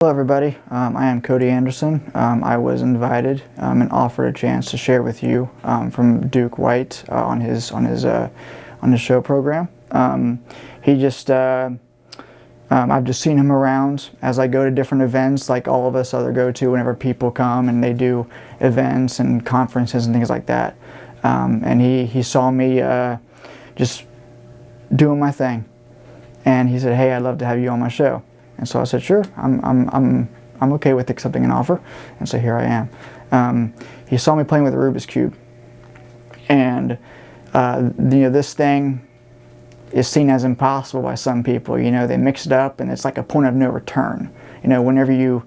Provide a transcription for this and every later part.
Hello everybody, I am Cody Anderson. I was invited and offered a chance to share with you from Duke White on his show program. I've just seen him around as I go to different events, like all of us other go to whenever people come and they do events and conferences and things like that. And he saw me just doing my thing, and he said, "Hey, I'd love to have you on my show." And so I said, "Sure, I'm okay with accepting an offer." And so here I am. He saw me playing with a Rubik's Cube, and this thing is seen as impossible by some people. They mix it up, and it's like a point of no return. Whenever you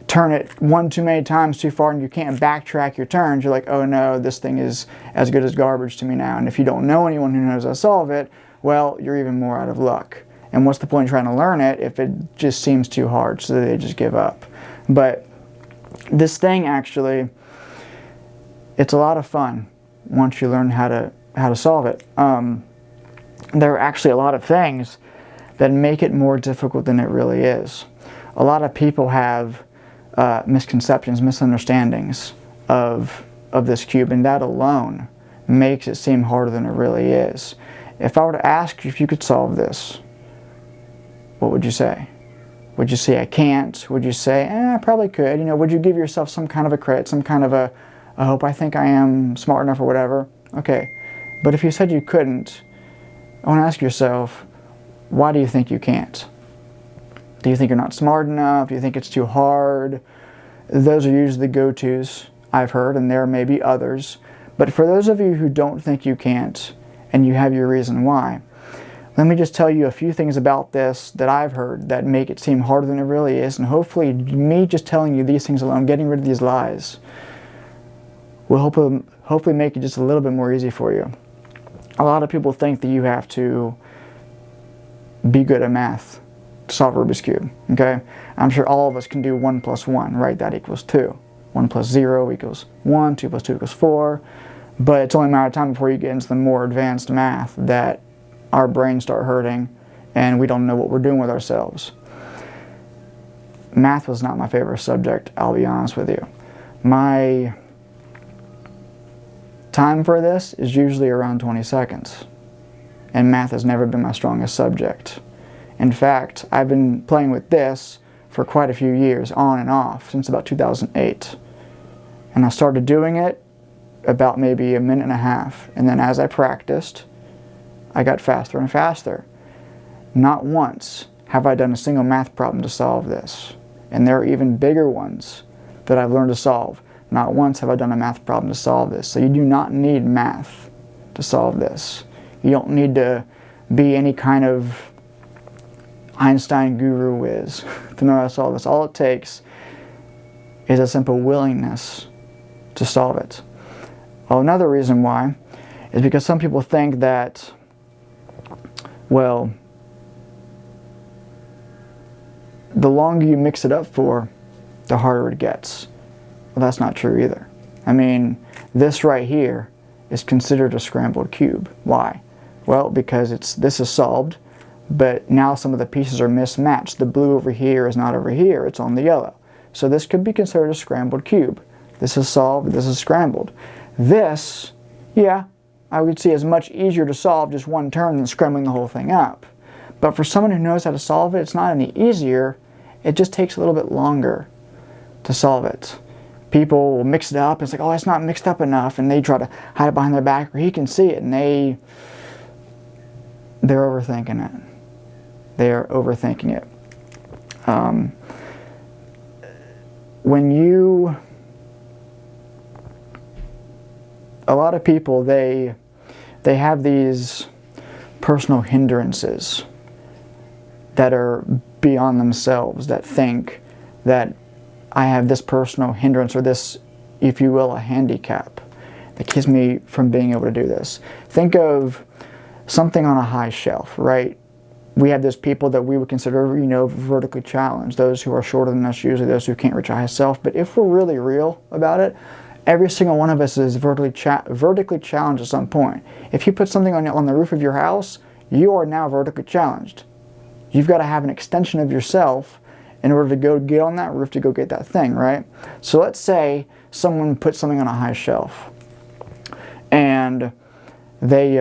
turn it one too many times too far and you can't backtrack your turns, you're like, "Oh no, this thing is as good as garbage to me now." And if you don't know anyone who knows how to solve it, well, you're even more out of luck. And what's the point in trying to learn it if it just seems too hard, so they just give up? But this thing actually, it's a lot of fun once you learn how to solve it. There are actually a lot of things that make it more difficult than it really is. A lot of people have misconceptions, misunderstandings of this cube, and that alone makes it seem harder than it really is. If I were to ask you if you could solve this, what would you say? Would you say I can't? Would you say, I probably could? Would you give yourself some kind of a credit, some kind of a hope, I think I am smart enough or whatever? Okay. But if you said you couldn't, I want to ask yourself, why do you think you can't? Do you think you're not smart enough? Do you think it's too hard? Those are usually the go-tos I've heard, and there may be others. But for those of you who don't think you can't, and you have your reason why, let me just tell you a few things about this that I've heard that make it seem harder than it really is, and hopefully me just telling you these things alone, getting rid of these lies, will hopefully make it just a little bit more easy for you. A lot of people think that you have to be good at math to solve Rubik's Cube, okay? I'm sure all of us can do 1 plus 1, right? That equals 2. 1 plus 0 equals 1, 2 plus 2 equals 4. But it's only a matter of time before you get into the more advanced math that our brains start hurting and we don't know what we're doing with ourselves. Math was not my favorite subject, I'll be honest with you. My time for this is usually around 20 seconds. And math has never been my strongest subject. In fact, I've been playing with this for quite a few years, on and off, since about 2008. And I started doing it about maybe a minute and a half. And then as I practiced, I got faster and faster. Not once have I done a single math problem to solve this. And there are even bigger ones that I've learned to solve. Not once have I done a math problem to solve this. So you do not need math to solve this. You don't need to be any kind of Einstein guru whiz to know how to solve this. All it takes is a simple willingness to solve it. Well, another reason why is because some people think that, well, the longer you mix it up for, the harder it gets. Well, that's not true either. I mean, this right here is considered a scrambled cube. Why? Well, because this is solved, but now some of the pieces are mismatched. The blue over here is not over here, it's on the yellow. So this could be considered a scrambled cube. This is solved, this is scrambled. This, yeah, I would see as much easier to solve just one turn than scrambling the whole thing up. But for someone who knows how to solve it, it's not any easier, it just takes a little bit longer to solve it. People will mix it up, and it's like, oh, it's not mixed up enough, and they try to hide it behind their back, or he can see it, and they're overthinking it. They're overthinking it. A lot of people, they have these personal hindrances that are beyond themselves, that think that I have this personal hindrance, or this, if you will, a handicap that keeps me from being able to do this. Think of something on a high shelf, right? We have those people that we would consider, vertically challenged, those who are shorter than us, usually those who can't reach a high shelf. But if we're really real about it, every single one of us is vertically challenged at some point. If you put something on the roof of your house, you are now vertically challenged. You've got to have an extension of yourself in order to go get on that roof to go get that thing, right? So let's say someone put something on a high shelf, and they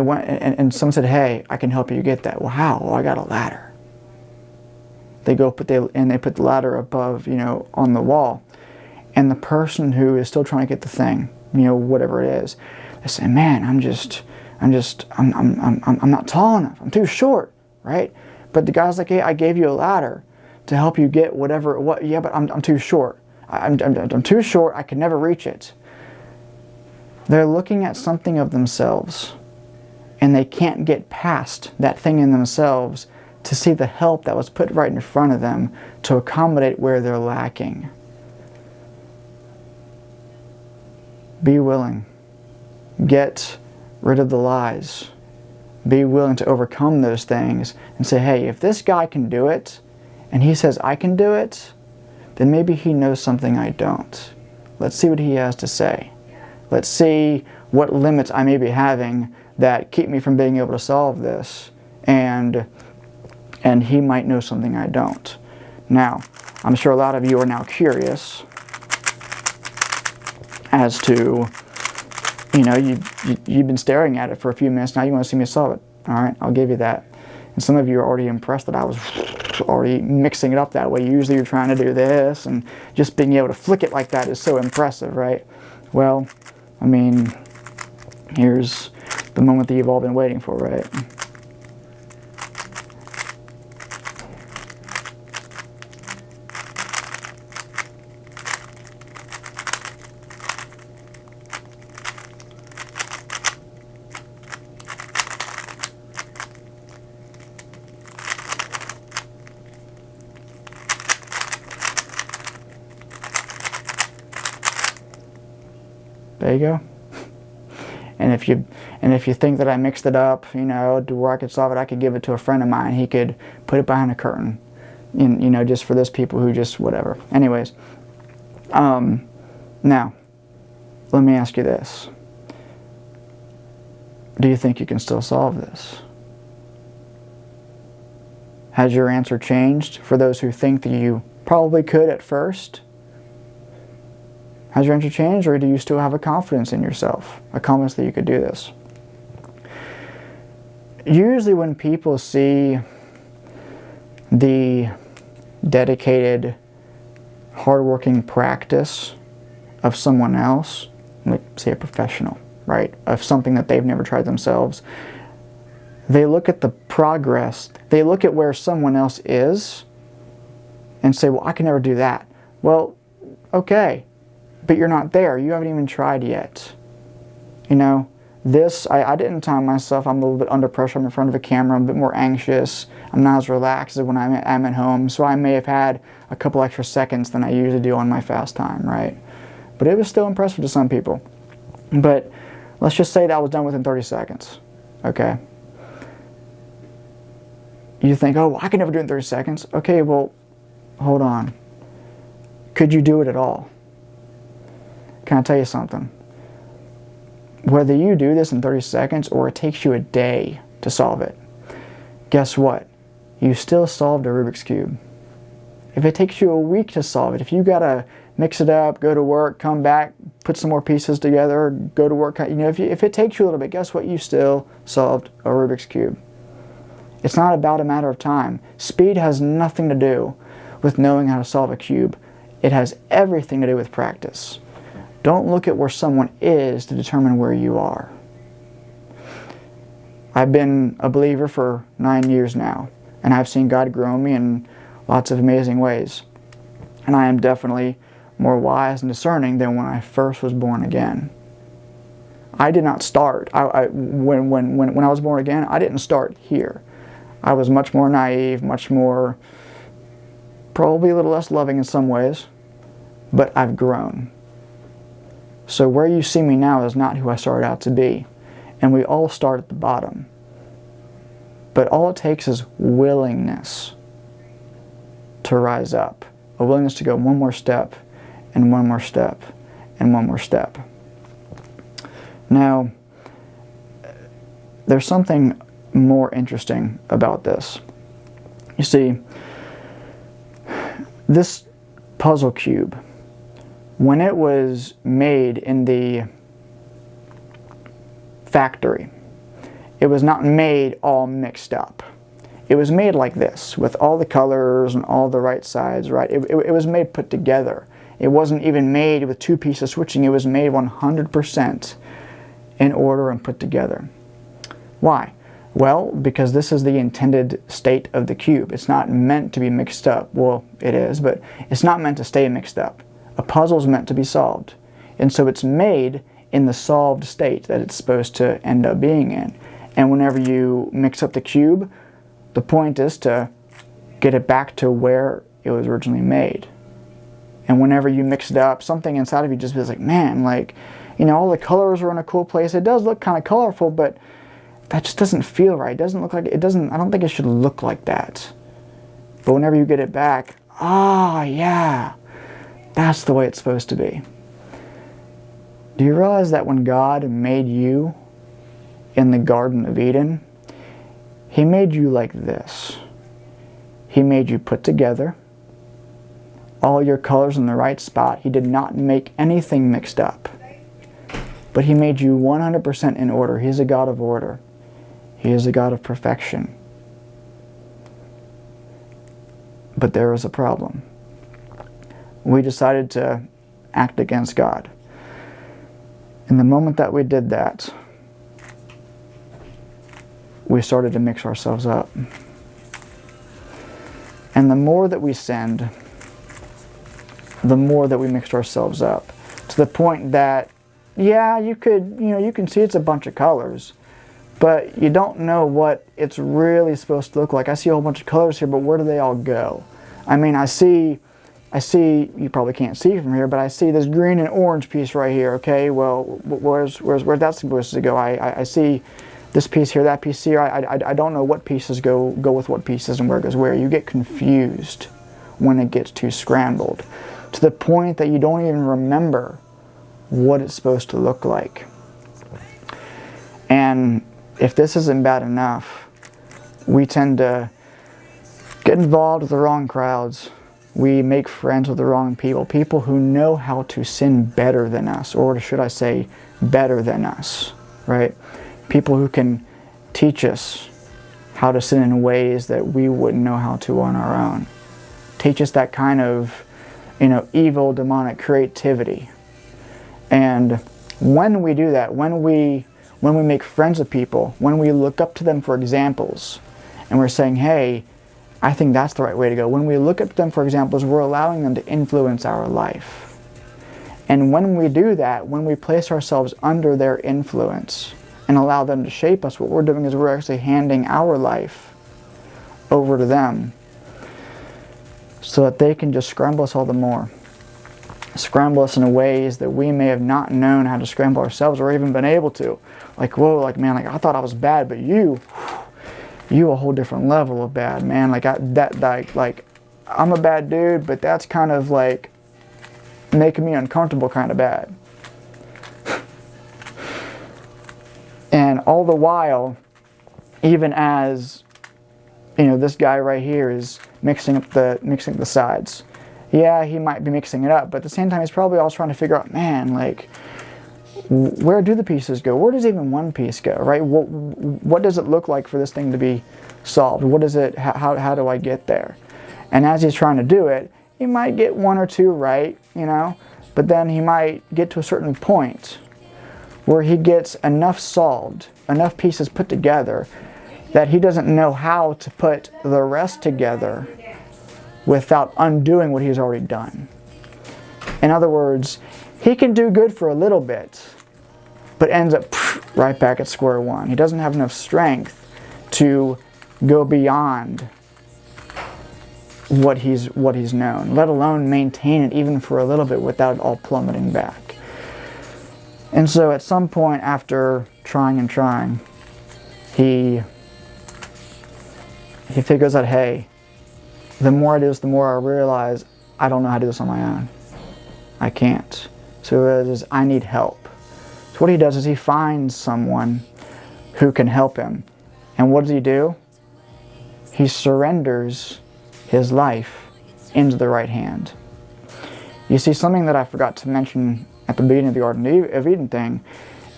went and someone said, "Hey, I can help you get that." Well, how? Well, I got a ladder. They go put the ladder above, on the wall, and the person who is still trying to get the thing, whatever it is, they say, "Man, I'm not tall enough. I'm too short," right? But the guy's like, "Hey, I gave you a ladder to help you get whatever. What? Yeah, but I'm too short. I'm too short. I can never reach it." They're looking at something of themselves, and they can't get past that thing in themselves to see the help that was put right in front of them to accommodate where they're lacking. Be willing. Get rid of the lies. Be willing to overcome those things and say, hey, if this guy can do it, and he says I can do it, then maybe he knows something I don't. Let's see what he has to say. Let's see what limits I may be having that keep me from being able to solve this, and he might know something I don't. Now, I'm sure a lot of you are now curious as to, you've been staring at it for a few minutes, now you want to see me solve it. All right, I'll give you that. And some of you are already impressed that I was already mixing it up that way. Usually you're trying to do this, and just being able to flick it like that is so impressive, right? Well, I mean, here's the moment that you've all been waiting for, right? There you go. And if you think that I mixed it up, to where I could solve it, I could give it to a friend of mine. He could put it behind a curtain, just for those people who just whatever. Anyways, now let me ask you this: do you think you can still solve this? Has your answer changed for those who think that you probably could at first? Has your answer changed, or do you still have a confidence in yourself? A confidence that you could do this? Usually when people see the dedicated, hardworking practice of someone else, like say a professional, right, of something that they've never tried themselves, they look at the progress, they look at where someone else is and say, well, I can never do that. Well, okay. But you're not there. You haven't even tried yet. I didn't time myself. I'm a little bit under pressure. I'm in front of a camera. I'm a bit more anxious. I'm not as relaxed as when I'm at home. So I may have had a couple extra seconds than I usually do on my fast time, right? But it was still impressive to some people. But let's just say that was done within 30 seconds, okay? You think, oh, I can never do it in 30 seconds. Okay, well, hold on. Could you do it at all? Can I tell you something? Whether you do this in 30 seconds or it takes you a day to solve it, guess what? You still solved a Rubik's Cube. If it takes you a week to solve it, if you gotta mix it up, go to work, come back, put some more pieces together, go to work, if it takes you a little bit, guess what? You still solved a Rubik's Cube. It's not about a matter of time. Speed has nothing to do with knowing how to solve a cube. It has everything to do with practice. Don't look at where someone is to determine where you are. I've been a believer for 9 years now, and I've seen God grow me in lots of amazing ways. And I am definitely more wise and discerning than when I first was born again. I did not start. When I was born again, I didn't start here. I was much more naive, much more, probably a little less loving in some ways, but I've grown. So where you see me now is not who I started out to be. And we all start at the bottom. But all it takes is willingness to rise up. A willingness to go one more step, and one more step, and one more step. Now, there's something more interesting about this. You see, this puzzle cube, when it was made in the factory, it was not made all mixed up. It was made like this, with all the colors and all the right sides, right? It was made put together. It wasn't even made with two pieces switching. It was made 100% in order and put together. Why? Well, because this is the intended state of the cube. It's not meant to be mixed up. Well, it is, but it's not meant to stay mixed up. A puzzle is meant to be solved. And so it's made in the solved state that it's supposed to end up being in. And whenever you mix up the cube, the point is to get it back to where it was originally made. And whenever you mix it up, something inside of you just feels like, man, like, you know, all the colors are in a cool place. It does look kind of colorful, but that just doesn't feel right. It doesn't look like, it doesn't, I don't think it should look like that. But whenever you get it back, ah, yeah, that's the way it's supposed to be. Do you realize that when God made you in the Garden of Eden, He made you like this? He made you put together, all your colors in the right spot. He did not make anything mixed up. But He made you 100% in order. He's a God of order. He is a God of perfection. But there was a problem. We decided to act against God. And the moment that we did that, we started to mix ourselves up. And the more that we sinned, the more that we mixed ourselves up. To the point that, yeah, you can see it's a bunch of colors, but you don't know what it's really supposed to look like. I see a whole bunch of colors here, but where do they all go? I mean, I see, you probably can't see from here, but I see this green and orange piece right here, okay? Well, where's that supposed to go? I see this piece here, that piece here. I don't know what pieces go with what pieces and where it goes where. You get confused when it gets too scrambled, to the point that you don't even remember what it's supposed to look like. And if this isn't bad enough, we tend to get involved with the wrong crowds. We make friends with the wrong people, people who know how to sin better than us, or should I say better than us, right? People who can teach us how to sin in ways that we wouldn't know how to on our own. Teach us that kind of, evil, demonic creativity. And when we do that, when we make friends with people, when we look up to them for examples, and we're saying, hey, I think that's the right way to go. When we look up to them for examples, we're allowing them to influence our life. And when we do that, when we place ourselves under their influence and allow them to shape us, what we're doing is we're actually handing our life over to them so that they can just scramble us all the more. Scramble us in ways that we may have not known how to scramble ourselves or even been able to. Like, whoa, like, man, like, I thought I was bad, but you a whole different level of bad, man. Like, I'm a bad dude, but that's kind of like making me uncomfortable kind of bad. And all the while, even as, this guy right here is mixing up the sides. Yeah, he might be mixing it up, but at the same time, he's probably also trying to figure out, man, like, where do the pieces go? Where does even one piece go, right? What does it look like for this thing to be solved? What is it? How do I get there? And as he's trying to do it, he might get one or two right, but then he might get to a certain point where he gets enough solved, enough pieces put together, that he doesn't know how to put the rest together without undoing what he's already done. In other words, he can do good for a little bit, but ends up right back at square one. He doesn't have enough strength to go beyond what he's known, let alone maintain it even for a little bit without it all plummeting back. And so at some point, after trying and trying, he figures out, hey, the more I do this, the more I realize I don't know how to do this on my own. I can't. So he realizes I need help. So what he does is he finds someone who can help him. And what does he do? He surrenders his life into the right hand. You see, something that I forgot to mention at the beginning of the Garden of Eden thing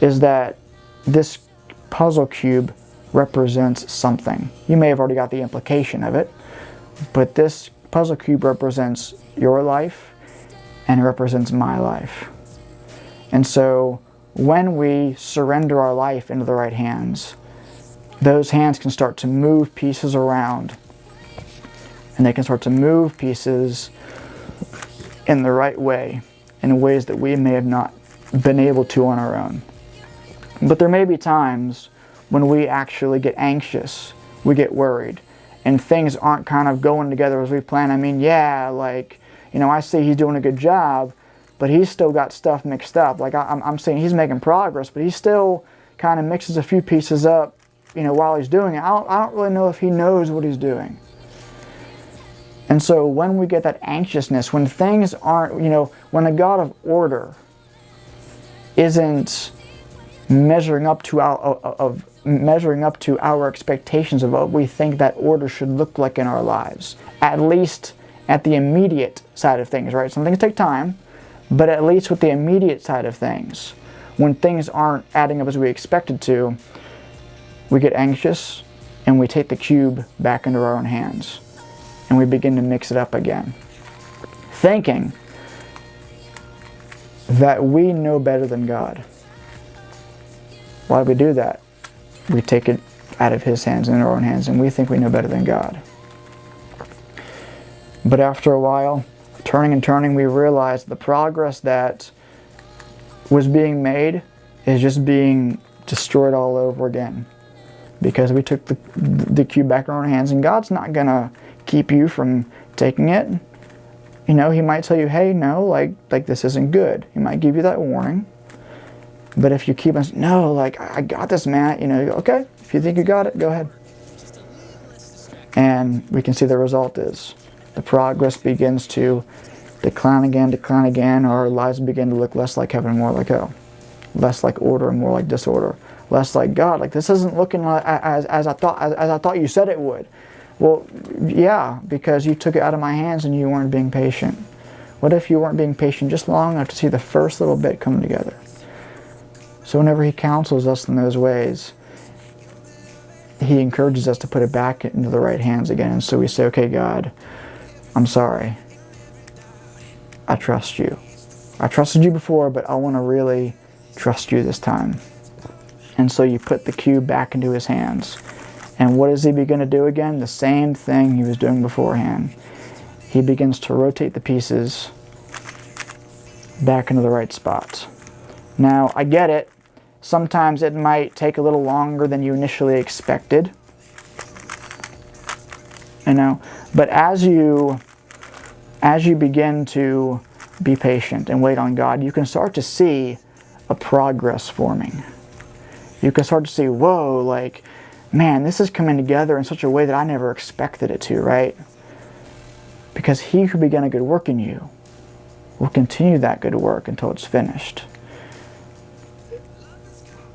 is that this puzzle cube represents something. You may have already got the implication of it, but this puzzle cube represents your life and it represents my life. And so when we surrender our life into the right hands, those hands can start to move pieces around, and they can start to move pieces in the right way, in ways that we may have not been able to on our own. But there may be times when we actually get anxious, we get worried, and things aren't kind of going together as we plan. I mean, yeah, like, you know, I see he's doing a good job, but he's still got stuff mixed up. Like, I'm saying he's making progress, but he still kind of mixes a few pieces up, you know, while he's doing it. I don't really know if he knows what he's doing. And so when we get that anxiousness, when things aren't, you know, when a God of order isn't measuring up to our expectations of what we think that order should look like in our lives, at least at the immediate side of things, right? Some things take time, but at least with the immediate side of things, when things aren't adding up as we expected to, we get anxious and we take the cube back into our own hands and we begin to mix it up again, thinking that we know better than God. Why do we do that? We take it out of His hands and in our own hands, and we think we know better than God. But after a while, turning and turning, we realize the progress that was being made is just being destroyed all over again, because we took the cube back in our own hands. And God's not going to keep you from taking it. You know, He might tell you, hey, no, like this isn't good. He might give you that warning. But if you keep on, no, like, I got this, man, you know, okay, if you think you got it, go ahead. And we can see the result is the progress begins to decline again. Our lives begin to look less like heaven, more like hell. Less like order and more like disorder. Less like God. Like, this isn't looking like, as I thought you said it would. Well, yeah, because you took it out of my hands and you weren't being patient. What if you weren't being patient just long enough to see the first little bit come together? So whenever He counsels us in those ways, He encourages us to put it back into the right hands again. And so we say, okay, God, I'm sorry. I trust you. I trusted you before, but I want to really trust you this time. And so you put the cube back into His hands. And what does He begin to do again? The same thing He was doing beforehand. He begins to rotate the pieces back into the right spots. Now, I get it. Sometimes it might take a little longer than you initially expected. You know, but as you begin to be patient and wait on God, you can start to see a progress forming. You can start to see, whoa, like, man, this is coming together in such a way that I never expected it to, right? Because He who began a good work in you will continue that good work until it's finished.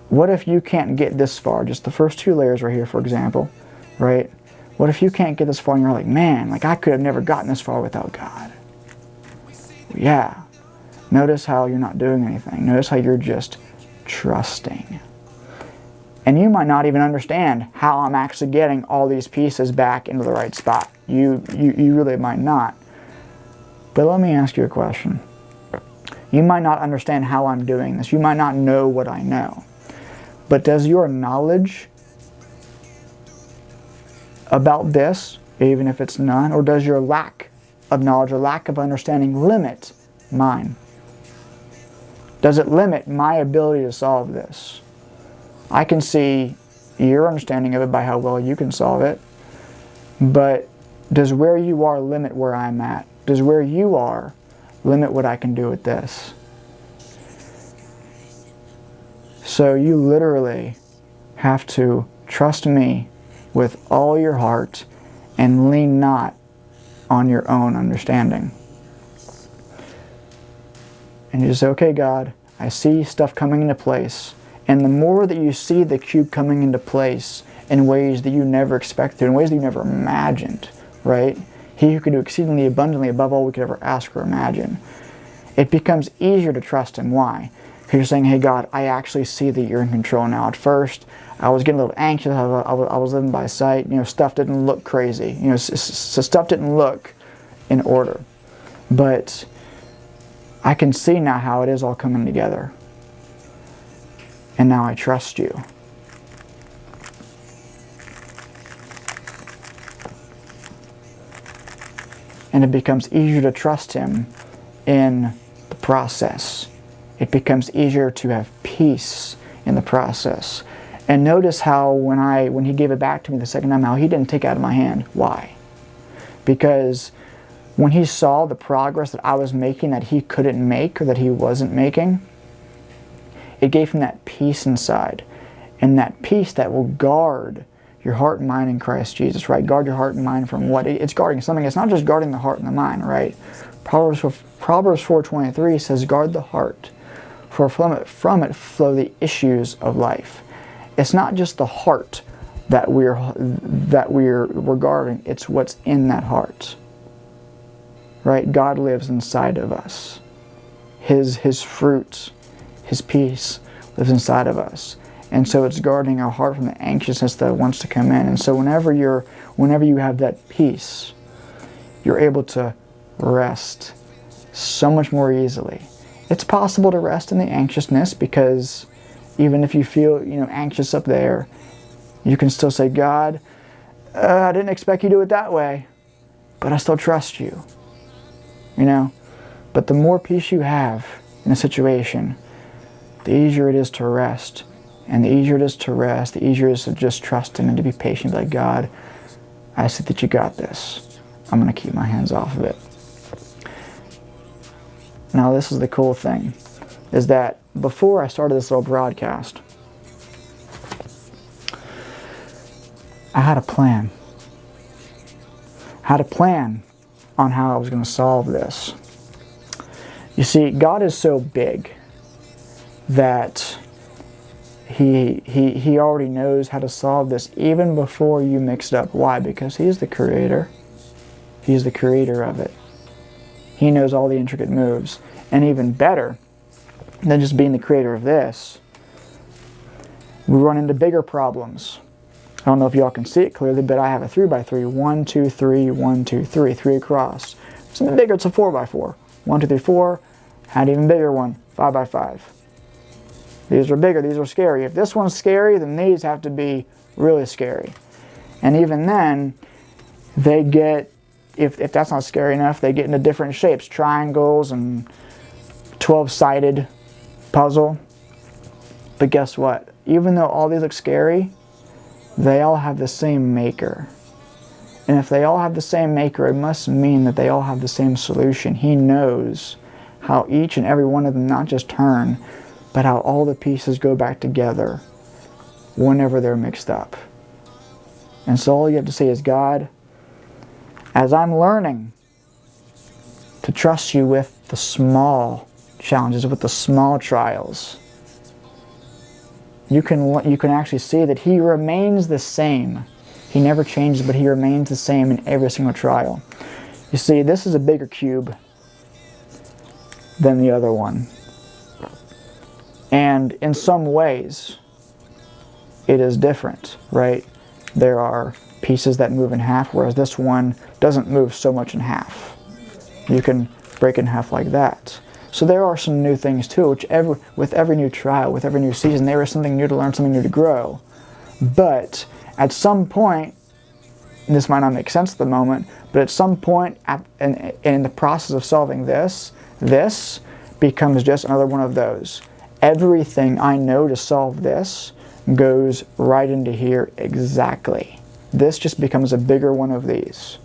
What if you can't get this far? Just the first two layers right here, for example, right? What if you can't get this far and you're like, man, like I could have never gotten this far without God? Yeah. Notice how you're not doing anything. Notice how you're just trusting. And you might not even understand how I'm actually getting all these pieces back into the right spot. You really might not. But let me ask you a question. You might not understand how I'm doing this. You might not know what I know. But does your knowledge about this, even if it's none, or does your lack of knowledge or lack of understanding limit mine? Does it limit my ability to solve this? I can see your understanding of it by how well you can solve it, but does where you are limit where I'm at? Does where you are limit what I can do with this? So you literally have to trust me with all your heart and lean not on your own understanding. And you just say, okay, God, I see stuff coming into place. And the more that you see the cube coming into place in ways that you never expected, in ways that you never imagined, right? He who can do exceedingly abundantly above all we could ever ask or imagine. It becomes easier to trust Him. Why? Because you're saying, hey God, I actually see that you're in control now. At first, I was getting a little anxious. I was living by sight. Stuff didn't look crazy. So stuff didn't look in order. But I can see now how it is all coming together. And now I trust you. And it becomes easier to trust Him in the process. It becomes easier to have peace in the process. And notice how when He gave it back to me the second time, how He didn't take it out of my hand. Why? Because when He saw the progress that I was making that He couldn't make, or that He wasn't making, it gave Him that peace inside. And that peace that will guard your heart and mind in Christ Jesus, right? Guard your heart and mind from what? It's guarding something. It's not just guarding the heart and the mind, right? Proverbs 4:23 says, guard the heart, for from it flow the issues of life. It's not just the heart that we're guarding, it's what's in that heart. Right? God lives inside of us. His fruit, His peace lives inside of us. And so it's guarding our heart from the anxiousness that wants to come in. And so whenever you have that peace, you're able to rest so much more easily. It's possible to rest in the anxiousness, because even if you feel anxious up there, you can still say, God, I didn't expect you to do it that way, but I still trust you. But the more peace you have in a situation, the easier it is to rest. And the easier it is to rest, the easier it is to just trust Him and to be patient. Like, God, I see that you got this. I'm going to keep my hands off of it. Now, this is the cool thing, is that before I started this little broadcast, I had a plan. I had a plan on how I was going to solve this. You see, God is so big that He already knows how to solve this even before you mix it up. Why? Because He's the creator. He's the creator of it. He knows all the intricate moves. And even better than just being the creator of this, we run into bigger problems. I don't know if y'all can see it clearly, but I have a 3x3. 1, 2, 3, 1, 2, 3. 3 across. Something bigger, it's a 4x4. 1, 2, 3, 4. Had an even bigger one. 5x5. These are bigger, these are scary. If this one's scary, then these have to be really scary. And even then, they get, if that's not scary enough, they get into different shapes. Triangles and 12-sided puzzle. But guess what? Even though all these look scary, they all have the same maker. And if they all have the same maker, it must mean that they all have the same solution. He knows how each and every one of them not just turn, but how all the pieces go back together whenever they're mixed up. And so all you have to say is, God, as I'm learning to trust you with the small challenges, with the small trials, you can actually see that He remains the same. He never changes, but He remains the same in every single trial. You see, this is a bigger cube than the other one. And in some ways, it is different, right? There are pieces that move in half, whereas this one doesn't move so much in half. You can break it in half like that. So there are some new things too, with every new trial, with every new season, there is something new to learn, something new to grow. But at some point, and this might not make sense at the moment, but at some point in the process of solving this becomes just another one of those. Everything I know to solve this goes right into here exactly. This just becomes a bigger one of these.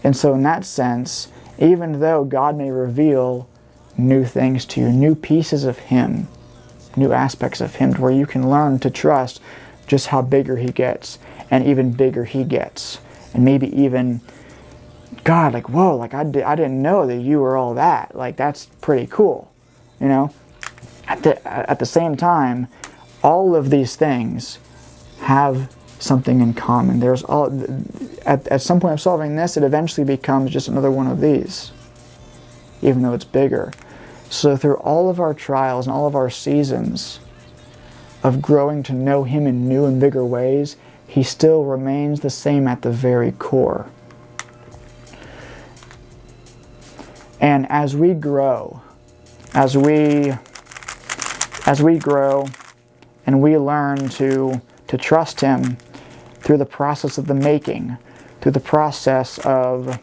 And so in that sense, even though God may reveal new things to you, new pieces of Him, new aspects of Him, to where you can learn to trust just how bigger He gets, and even bigger He gets. And maybe even, God, like, whoa, like I didn't know that you were all that. Like, that's pretty cool, you know? At the same time, all of these things have something in common. There's at some point of solving this, it eventually becomes just another one of these, even though it's bigger. So through all of our trials and all of our seasons of growing to know Him in new and bigger ways, He still remains the same at the very core. And as we grow, as we grow and we learn to trust Him through the process of the making, through the process of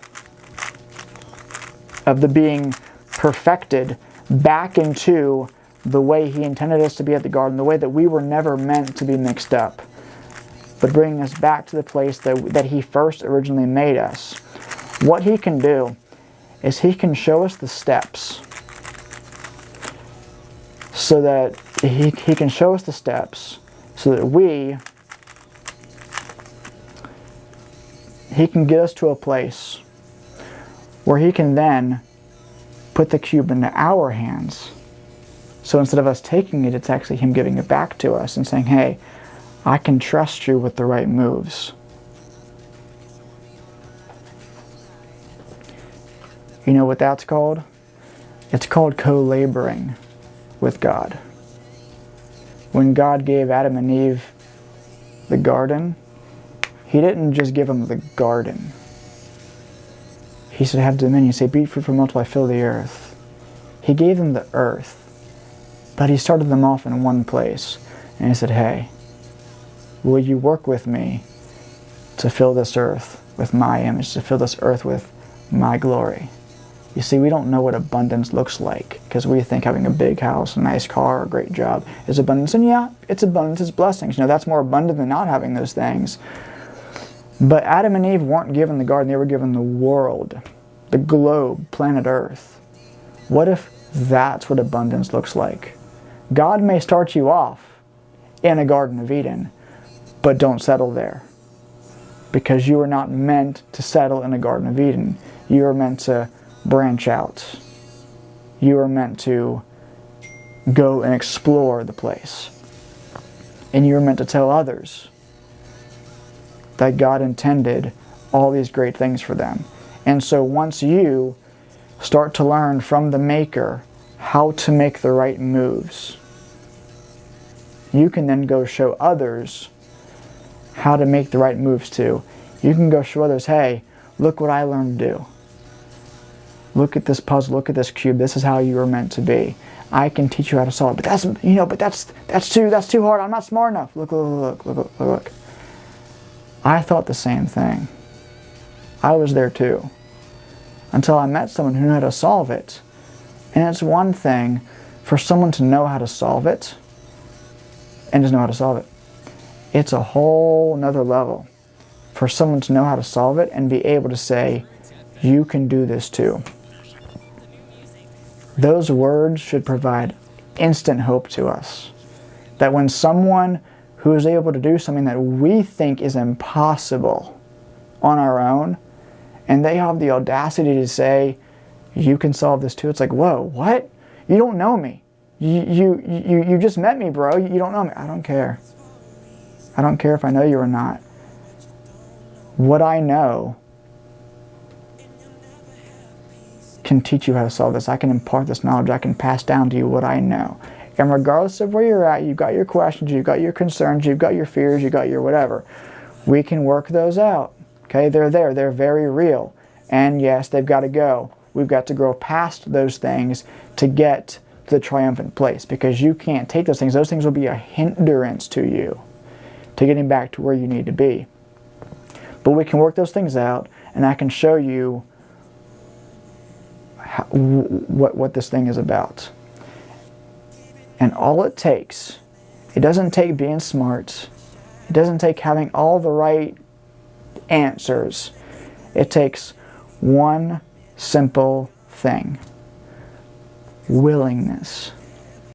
the being perfected back into the way He intended us to be at the garden, the way that we were never meant to be mixed up, but bringing us back to the place that He first originally made us. What He can do is He can show us the steps, so that He can show us the steps so that He can get us to a place where He can then put the cube into our hands. So instead of us taking it, it's actually Him giving it back to us and saying, hey, I can trust you with the right moves. You know what that's called? It's called co-laboring with God. When God gave Adam and Eve the garden, He didn't just give them the garden. He said, have dominion. Say, be fruitful, multiply, fill the earth. He gave them the earth, but He started them off in one place. And He said, hey, will you work with me to fill this earth with my image, to fill this earth with my glory? You see, we don't know what abundance looks like because we think having a big house, a nice car, a great job is abundance. And yeah, it's abundance, it's blessings. You know, that's more abundant than not having those things. But Adam and Eve weren't given the garden, they were given the world, the globe, planet Earth. What if that's what abundance looks like? God may start you off in a Garden of Eden, but don't settle there. Because you are not meant to settle in a Garden of Eden. You are meant to branch out. You are meant to go and explore the place. And you are meant to tell others that God intended all these great things for them. And so once you start to learn from the Maker how to make the right moves, you can then go show others how to make the right moves too. You can go show others, hey, look what I learned to do. Look at this puzzle, look at this cube, this is how you were meant to be. I can teach you how to solve it. But that's too hard, I'm not smart enough. Look. I thought the same thing. I was there too. Until I met someone who knew how to solve it. And it's one thing for someone to know how to solve it and just know how to solve it. It's a whole nother level for someone to know how to solve it and be able to say, you can do this too. Those words should provide instant hope to us. That when someone who is able to do something that we think is impossible on our own, and they have the audacity to say, you can solve this too. It's like, whoa, what? You don't know me. You just met me, bro. You don't know me. I don't care. I don't care if I know you or not. What I know can teach you how to solve this. I can impart this knowledge. I can pass down to you what I know. And regardless of where you're at, you've got your questions, you've got your concerns, you've got your fears, you've got your whatever. We can work those out. Okay, they're there. They're very real. And yes, they've got to go. We've got to grow past those things to get to the triumphant place, because you can't take those things. Those things will be a hindrance to you, to getting back to where you need to be. But we can work those things out, and I can show you what this thing is about. And all it takes, it doesn't take being smart, it doesn't take having all the right answers. It takes one simple thing: willingness.